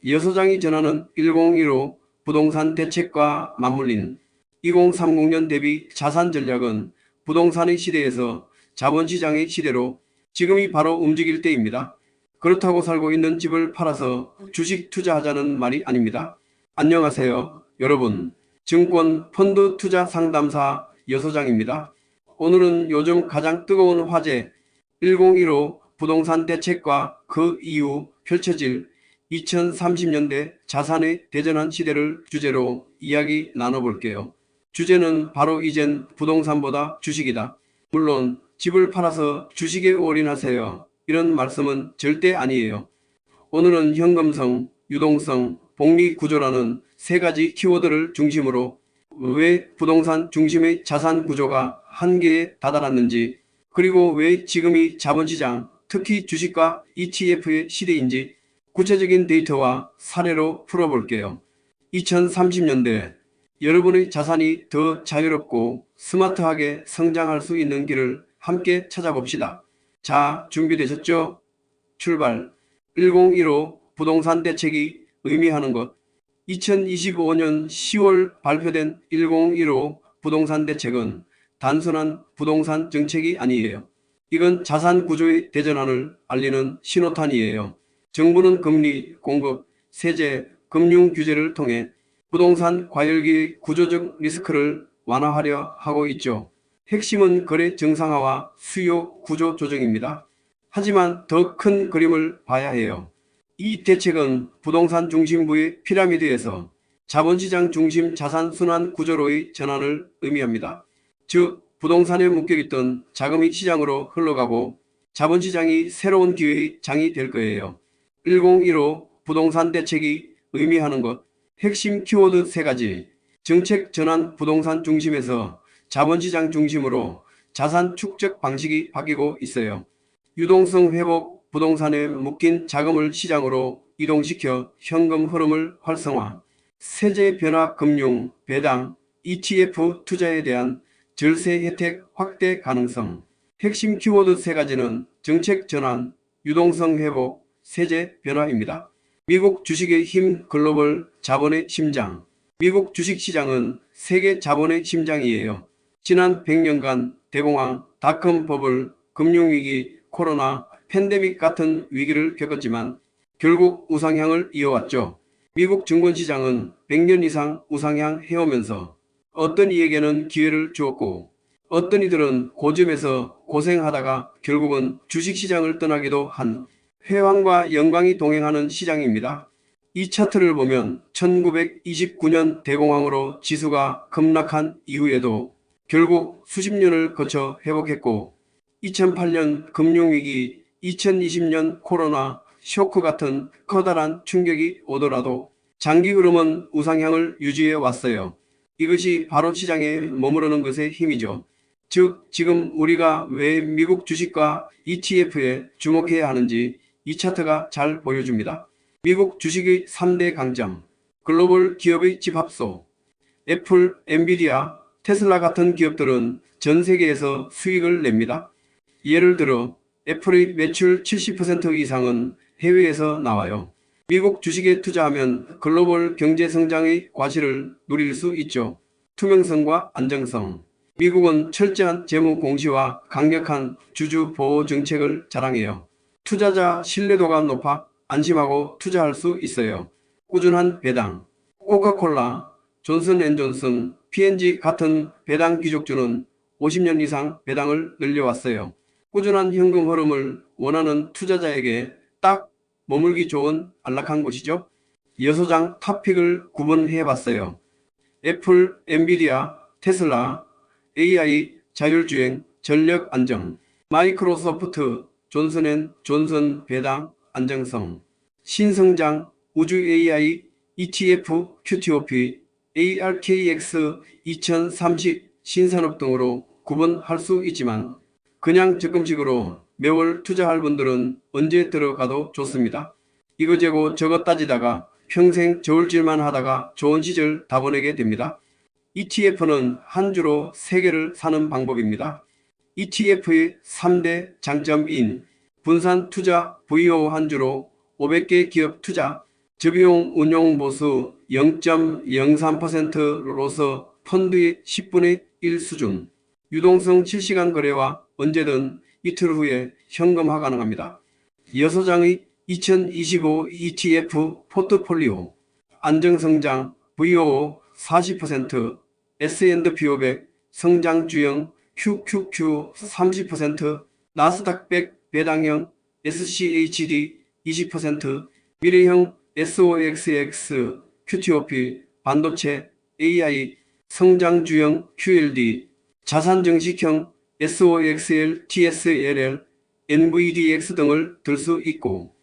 여 소장이 전하는 1015 부동산 대책과 맞물린 2030년 대비 자산 전략은 부동산의 시대에서 자본시장의 시대로 지금이 바로 움직일 때입니다. 그렇다고 살고 있는 집을 팔아서 주식 투자하자는 말이 아닙니다. 안녕하세요, 여러분. 증권 펀드 투자 상담사 여 소장입니다. 오늘은 요즘 가장 뜨거운 화제 1015 부동산 대책과 그 이후 펼쳐질 2030년대 자산의 대전환 시대를 주제로 이야기 나눠볼게요. 주제는 바로 이젠 부동산보다 주식이다. 물론 집을 팔아서 주식에 올인하세요, 이런 말씀은 절대 아니에요. 오늘은 현금성, 유동성, 복리구조라는 세 가지 키워드를 중심으로 왜 부동산 중심의 자산 구조가 한계에 다다랐는지, 그리고 왜 지금이 자본시장, 특히 주식과 ETF의 시대인지 구체적인 데이터와 사례로 풀어볼게요. 2030년대 여러분의 자산이 더 자유롭고 스마트하게 성장할 수 있는 길을 함께 찾아봅시다. 자, 준비되셨죠? 출발! 1015 부동산 대책이 의미하는 것. 2025년 10월 발표된 1015 부동산 대책은 단순한 부동산 정책이 아니에요. 이건 자산 구조의 대전환을 알리는 신호탄이에요. 정부는 금리, 공급, 세제, 금융 규제를 통해 부동산 과열기의 구조적 리스크를 완화하려 하고 있죠. 핵심은 거래 정상화와 수요 구조 조정입니다. 하지만 더 큰 그림을 봐야 해요. 이 대책은 부동산 중심부의 피라미드에서 자본시장 중심 자산 순환 구조로의 전환을 의미합니다. 즉, 부동산에 묶여있던 자금이 시장으로 흘러가고 자본시장이 새로운 기회의 장이 될 거예요. 1015 부동산 대책이 의미하는 것. 핵심 키워드 세 가지. 정책 전환. 부동산 중심에서 자본시장 중심으로 자산 축적 방식이 바뀌고 있어요. 유동성 회복. 부동산에 묶인 자금을 시장으로 이동시켜 현금 흐름을 활성화. 세제 변화. 금융, 배당, ETF 투자에 대한 절세 혜택 확대 가능성. 핵심 키워드 세 가지는 정책 전환, 유동성 회복, 세제 변화입니다. 미국 주식의 힘. 글로벌 자본의 심장. 미국 주식시장은 세계 자본의 심장이에요. 지난 100년간 대공황, 닷컴 버블, 금융위기, 코로나, 팬데믹 같은 위기를 겪었지만 결국 우상향을 이어왔죠. 미국 증권시장은 100년 이상 우상향 해오면서 어떤 이에게는 기회를 주었고 어떤 이들은 고점에서 고생하다가 결국은 주식시장을 떠나기도 한 회왕과 영광이 동행하는 시장입니다. 이 차트를 보면 1929년 대공황으로 지수가 급락한 이후에도 결국 수십 년을 거쳐 회복했고 2008년 금융위기, 2020년 코로나, 쇼크 같은 커다란 충격이 오더라도 장기 흐름은 우상향을 유지해 왔어요. 이것이 바로 시장에 머무르는 것의 힘이죠. 즉, 지금 우리가 왜 미국 주식과 ETF에 주목해야 하는지 이 차트가 잘 보여줍니다. 미국 주식의 3대 강점. 글로벌 기업의 집합소. 애플, 엔비디아, 테슬라 같은 기업들은 전 세계에서 수익을 냅니다. 예를 들어 애플의 매출 70% 이상은 해외에서 나와요. 미국 주식에 투자하면 글로벌 경제 성장의 과실을 누릴 수 있죠. 투명성과 안정성. 미국은 철저한 재무 공시와 강력한 주주 보호 정책을 자랑해요. 투자자 신뢰도가 높아 안심하고 투자할 수 있어요. 꾸준한 배당. 코카콜라, 존슨앤존슨, P&G 같은 배당 귀족주는 50년 이상 배당을 늘려왔어요. 꾸준한 현금 흐름을 원하는 투자자에게 딱 머물기 좋은 안락한 곳이죠. 여소장 탑픽을 구분해봤어요. 애플, 엔비디아, 테슬라, AI, 자율주행, 전력 안정. 마이크로소프트, 존슨앤존슨 배당 안정성. 신성장, 우주 AI, ETF, QTOP, ARKX 2030 신산업 등으로 구분할 수 있지만 그냥 적금식으로 매월 투자할 분들은 언제 들어가도 좋습니다. 이거저거 저거 따지다가 평생 저울질만 하다가 좋은 시절 다 보내게 됩니다. ETF는 한 주로 3개를 사는 방법입니다. ETF의 3대 장점인 분산 투자 VO 한 주로 500개 기업 투자, 저비용 운용 보수 0.03%로서 펀드의 10분의 1 수준. 유동성 실시간 거래와 언제든 이틀 후에 현금화 가능합니다. 여소장의 2025 ETF 포트폴리오 안정성장 VOO 40%, S&P 500 성장주형 QQQ 30%, 나스닥 100 배당형 SCHD 20%, 미래형 SOXX, QTOP, 반도체, AI, 성장주형 QLD, 자산정식형 SOXL, TSLL, NVDX 등을 들 수 있고,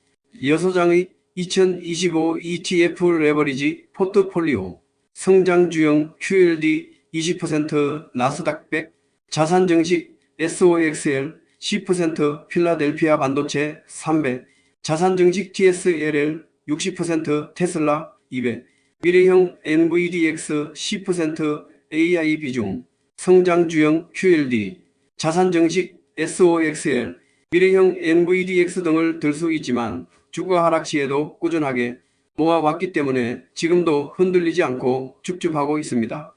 여소장의 2025 ETF 레버리지 포트폴리오, 성장주형 QLD 20%, 나스닥 100, 자산정식 SOXL 10%, 필라델피아 반도체 300, 자산증식 TSLL 60%, 테슬라 200, 미래형 NVDX 10%, AI 비중, 성장주형 QLD, 자산증식 SOXL, 미래형 NVDX 등을 들 수 있지만 주가 하락 시에도 꾸준하게 모아왔기 때문에 지금도 흔들리지 않고 줍줍하고 있습니다.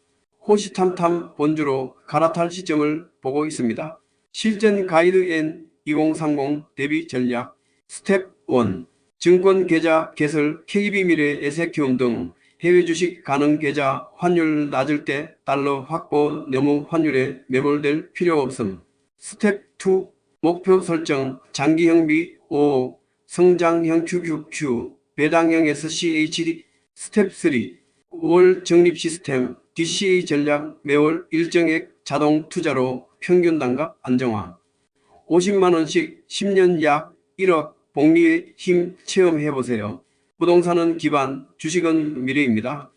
호시탐탐 본주로 갈아탈 시점을 보고 있습니다. 실전 가이드 N 2030 대비 전략 스텝 1. 증권 계좌 개설 KB미래 에세큐움 등 해외 주식 가능 계좌 환율 낮을 때 달러 확보 너무 환율에 매몰될 필요 없음. 스텝 2. 목표 설정 장기형 BO 성장형 QQQ 배당형 SCHD. 스텝 3. 월 적립 시스템 DCA 전략 매월 일정액 자동 투자로 평균 단가 안정화. 50만원씩 10년 약 1억 복리의 힘 체험해보세요. 부동산은 기반, 주식은 미래입니다.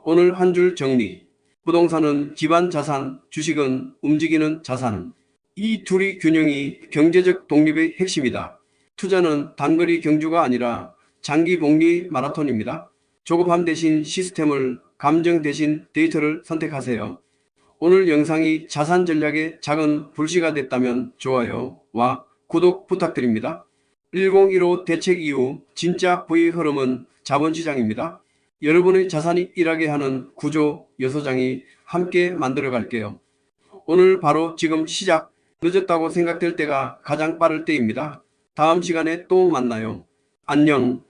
오늘 한 줄 정리. 부동산은 기반 자산, 주식은 움직이는 자산. 이 둘이 균형이 경제적 독립의 핵심이다. 투자는 단거리 경주가 아니라 장기 복리 마라톤입니다. 조급함 대신 시스템을, 감정 대신 데이터를 선택하세요. 오늘 영상이 자산 전략의 작은 불씨가 됐다면 좋아요와 구독 부탁드립니다. 1015 대책 이후 진짜 부의 흐름은 자본시장입니다. 여러분의 자산이 일하게 하는 구조 여소장이 함께 만들어 갈게요. 오늘 바로 지금 시작. 늦었다고 생각될 때가 가장 빠를 때입니다. 다음 시간에 또 만나요. 안녕.